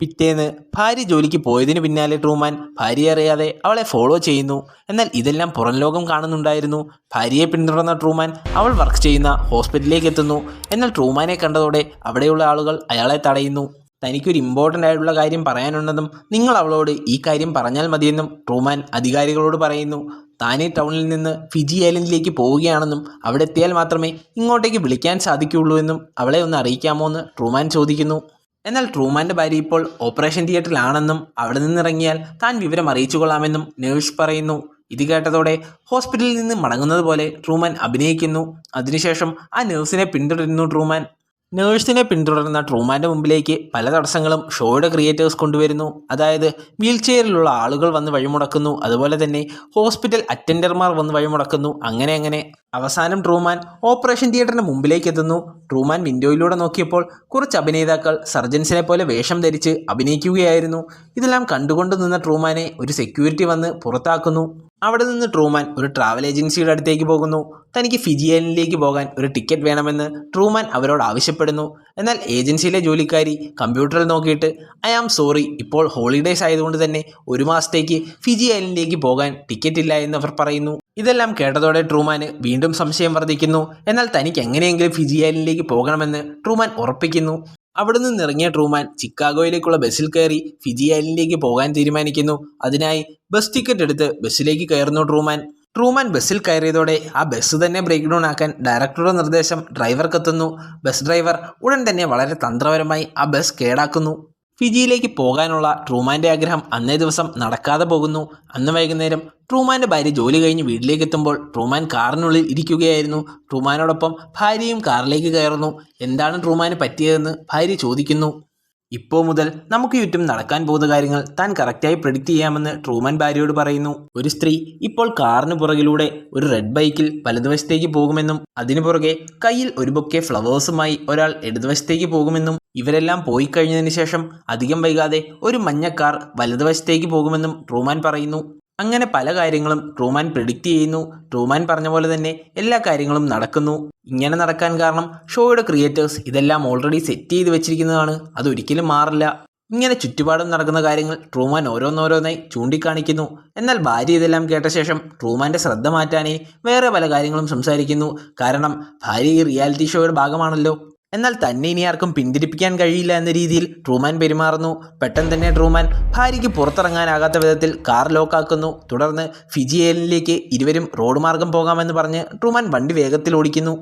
പിറ്റേന്ന് ഭാര്യ ജോലിക്ക് പോയതിനു പിന്നാലെ ട്രൂമാൻ ഭാര്യയെ അറിയാതെ അവളെ ഫോളോ ചെയ്യുന്നു. എന്നാൽ ഇതെല്ലാം പുറം ലോകം കാണുന്നുണ്ടായിരുന്നു. ഭാര്യയെ പിന്തുടർന്ന ട്രൂമാൻ അവൾ വർക്ക് ചെയ്യുന്ന ഹോസ്പിറ്റലിലേക്ക് എത്തുന്നു. എന്നാൽ ട്രൂമാനെ കണ്ടതോടെ അവിടെയുള്ള ആളുകൾ അയാളെ തടയുന്നു. തനിക്കൊരു ഇമ്പോർട്ടൻ്റ് ആയിട്ടുള്ള കാര്യം പറയാനുണ്ടെന്നും നിങ്ങൾ അവളോട് ഈ കാര്യം പറഞ്ഞാൽ മതിയെന്നും ട്രൂമാൻ അധികാരികളോട് പറയുന്നു. താനേ ടൗണിൽ നിന്ന് ഫിജി ഐലൻഡിലേക്ക് പോവുകയാണെന്നും അവിടെ എത്തിയാൽ മാത്രമേ ഇങ്ങോട്ടേക്ക് വിളിക്കാൻ സാധിക്കുകയുള്ളൂ എന്നും അവളെ ഒന്ന് അറിയിക്കാമോ എന്ന് ട്രൂമാൻ ചോദിക്കുന്നു. എന്നാൽ ട്രൂമാൻ്റെ ഭാര്യ ഇപ്പോൾ ഓപ്പറേഷൻ തിയേറ്ററിലാണെന്നും അവിടെ നിന്നിറങ്ങിയാൽ താൻ വിവരം അറിയിച്ചു കൊള്ളാമെന്നും നേഴ്സ് പറയുന്നു. ഇത് കേട്ടതോടെ ഹോസ്പിറ്റലിൽ നിന്ന് മടങ്ങുന്നത് പോലെ ട്രൂമാൻ അഭിനയിക്കുന്നു. അതിനുശേഷം ആ നേഴ്സിനെ പിന്തുടരുന്നു ട്രൂമാൻ. നേഴ്സിനെ പിന്തുടർന്ന ട്രൂമാൻ്റെ മുമ്പിലേക്ക് പല തടസ്സങ്ങളും ഷോയുടെ ക്രിയേറ്റേഴ്സ് കൊണ്ടുവരുന്നു. അതായത് വീൽ ചെയറിലുള്ള ആളുകൾ വന്ന് വഴിമുടക്കുന്നു, അതുപോലെ തന്നെ ഹോസ്പിറ്റൽ അറ്റൻഡർമാർ വന്ന് വഴിമുടക്കുന്നു. അങ്ങനെ അവസാനം ട്രൂമാൻ ഓപ്പറേഷൻ തിയേറ്ററിന് മുമ്പിലേക്ക് എത്തുന്നു. ട്രൂമാൻ വിൻഡോയിലൂടെ നോക്കിയപ്പോൾ കുറച്ച് അഭിനേതാക്കൾ സർജൻസിനെ പോലെ വേഷം ധരിച്ച് അഭിനയിക്കുകയായിരുന്നു. ഇതെല്ലാം കണ്ടുകൊണ്ട് നിന്ന ട്രൂമാനെ ഒരു സെക്യൂരിറ്റി വന്ന് പുറത്താക്കുന്നു. അവിടെ നിന്ന് ട്രൂമാൻ ഒരു ട്രാവൽ ഏജൻസിയുടെ അടുത്തേക്ക് പോകുന്നു. തനിക്ക് ഫിജി ഐലൻഡിലേക്ക് പോകാൻ ഒരു ടിക്കറ്റ് വേണമെന്ന് ട്രൂമാൻ അവരോട് ആവശ്യപ്പെടുന്നു. എന്നാൽ ഏജൻസിയിലെ ജോലിക്കാരി കമ്പ്യൂട്ടറിൽ നോക്കിയിട്ട് ഐ ആം സോറി, ഇപ്പോൾ ഹോളിഡേയ്സ് ആയതുകൊണ്ട് തന്നെ ഒരു മാസത്തേക്ക് ഫിജി ഐലൻഡിലേക്ക് പോകാൻ ടിക്കറ്റ് ഇല്ല എന്ന് അവർ പറയുന്നു. ഇതെല്ലാം കേട്ടതോടെ ട്രൂമാന് വീണ്ടും സംശയം വർദ്ധിക്കുന്നു. എന്നാൽ തനിക്ക് എങ്ങനെയെങ്കിലും ഫിജി ഐലൻഡിലേക്ക് പോകണമെന്ന് ട്രൂമാൻ ഉറപ്പിക്കുന്നു. അവിടെ നിന്നിറങ്ങിയ ട്രൂമാൻ ചിക്കാഗോയിലേക്കുള്ള ബസ്സിൽ കയറി ഫിജി ഐലൻഡിലേക്ക് പോകാൻ തീരുമാനിക്കുന്നു. അതിനായി ബസ് ടിക്കറ്റ് എടുത്ത് ബസ്സിലേക്ക് കയറുന്നു ട്രൂമാൻ ബസ്സിൽ കയറിയതോടെ ആ ബസ് തന്നെ ബ്രേക്ക് ഡൗൺ ആക്കാൻ ഡയറക്ടറുടെ നിർദ്ദേശം ഡ്രൈവർക്കെത്തുന്നു. ബസ് ഡ്രൈവർ ഉടൻ തന്നെ വളരെ തന്ത്രപരമായി ആ ബസ് കേടാക്കുന്നു. ഫിജിയിലേക്ക് പോകാനുള്ള ട്രൂമാൻ്റെ ആഗ്രഹം അന്നേ ദിവസം നടക്കാതെ പോകുന്നു. അന്ന് വൈകുന്നേരം ട്രൂമാൻ്റെ ഭാര്യ ജോലി കഴിഞ്ഞ് വീട്ടിലേക്ക് എത്തുമ്പോൾ ട്രൂമാൻ കാറിനുള്ളിൽ ഇരിക്കുകയായിരുന്നു. ട്രൂമാനോടൊപ്പം ഭാര്യയും കാറിലേക്ക് കയറുന്നു. എന്താണ് ട്രൂമാന് പറ്റിയതെന്ന് ഭാര്യ ചോദിക്കുന്നു. ഇപ്പോൾ മുതൽ നമുക്ക് ചുറ്റും നടക്കാൻ പോകുന്ന കാര്യങ്ങൾ താൻ കറക്റ്റായി പ്രെഡിക്റ്റ് ചെയ്യാമെന്ന് ട്രൂമാൻ ഭാര്യയോട് പറയുന്നു. ഒരു സ്ത്രീ ഇപ്പോൾ കാറിന് പുറകിലൂടെ ഒരു റെഡ് ബൈക്കിൽ വലതുവശത്തേക്ക് പോകുമെന്നും അതിനു പുറകെ കയ്യിൽ ഒരു ബൊക്കെ ഫ്ലവേഴ്സുമായി ഒരാൾ ഇടതുവശത്തേക്ക് പോകുമെന്നും ഇവരെല്ലാം പോയി കഴിഞ്ഞതിന് ശേഷം അധികം വൈകാതെ ഒരു മഞ്ഞ കാർ വലതുവശത്തേക്ക് പോകുമെന്നും ട്രൂമാൻ പറയുന്നു. അങ്ങനെ പല കാര്യങ്ങളും ട്രൂമാൻ പ്രെഡിക്റ്റ് ചെയ്യുന്നു. ട്രൂമാൻ പറഞ്ഞ പോലെ തന്നെ എല്ലാ കാര്യങ്ങളും നടക്കുന്നു. ഇങ്ങനെ നടക്കാൻ കാരണം ഷോയുടെ ക്രിയേറ്റേഴ്സ് ഇതെല്ലാം ഓൾറെഡി സെറ്റ് ചെയ്ത് വെച്ചിരിക്കുന്നതാണ്. അതൊരിക്കലും മാറില്ല. ഇങ്ങനെ ചുറ്റുപാടും നടക്കുന്ന കാര്യങ്ങൾ ട്രൂമാൻ ഓരോന്നോരോന്നായി ചൂണ്ടിക്കാണിക്കുന്നു. എന്നാൽ ഭാര്യ ഇതെല്ലാം കേട്ട ശേഷം ട്രൂമാൻ്റെ ശ്രദ്ധ മാറ്റാനേ വേറെ പല കാര്യങ്ങളും സംസാരിക്കുന്നു. കാരണം ഭാര്യ ഈ റിയാലിറ്റി ഷോയുടെ ഭാഗമാണല്ലോ. എന്നാൽ തന്നെ ഇനി ആർക്കും പിന്തിരിപ്പിക്കാൻ കഴിയില്ല എന്ന രീതിയിൽ ട്രൂമാൻ പെരുമാറുന്നു. പെട്ടെന്ന് തന്നെ ട്രൂമാൻ ഭാര്യയ്ക്ക് പുറത്തിറങ്ങാനാകാത്ത വിധത്തിൽ കാർ ലോക്കാക്കുന്നു. തുടർന്ന് ഫിജി ഐലൻഡിലേക്ക് ഇരുവരും റോഡ് മാർഗം പോകാമെന്ന് പറഞ്ഞ് ട്രൂമാൻ വണ്ടി വേഗത്തിൽ ഓടിക്കുന്നു.